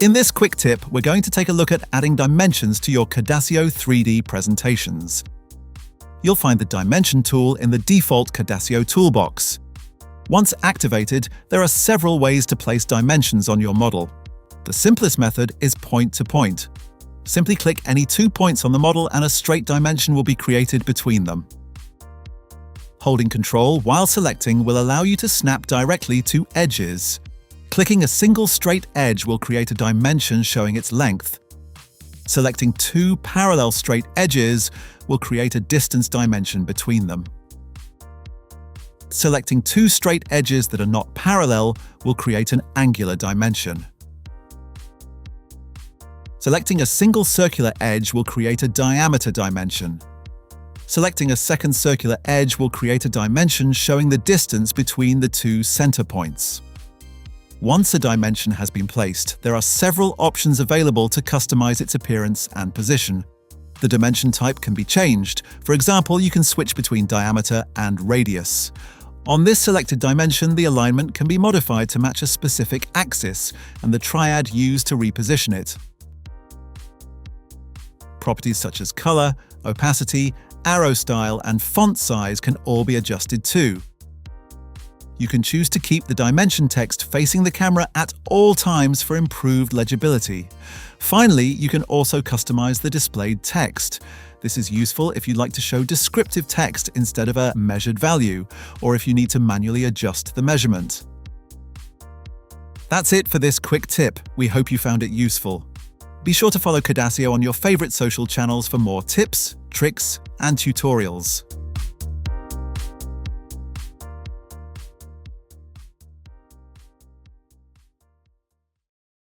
In this quick tip, we're going to take a look at adding dimensions to your Cadasio 3D presentations. You'll find the Dimension tool in the default Cadasio toolbox. Once activated, there are several ways to place dimensions on your model. The simplest method is point-to-point. Simply click any 2 points on the model and a straight dimension will be created between them. Holding Ctrl while selecting will allow you to snap directly to edges. Clicking a single straight edge will create a dimension showing its length. Selecting 2 parallel straight edges will create a distance dimension between them. Selecting 2 straight edges that are not parallel will create an angular dimension. Selecting a single circular edge will create a diameter dimension. Selecting a second circular edge will create a dimension showing the distance between the 2 center points. Once a dimension has been placed, there are several options available to customize its appearance and position. The dimension type can be changed. For example, you can switch between diameter and radius. On this selected dimension, the alignment can be modified to match a specific axis and the triad used to reposition it. Properties such as color, opacity, arrow style, and font size can all be adjusted too. You can choose to keep the dimension text facing the camera at all times for improved legibility. Finally, you can also customize the displayed text. This is useful if you'd like to show descriptive text instead of a measured value, or if you need to manually adjust the measurement. That's it for this quick tip. We hope you found it useful. Be sure to follow Cadasio on your favorite social channels for more tips, tricks, and tutorials.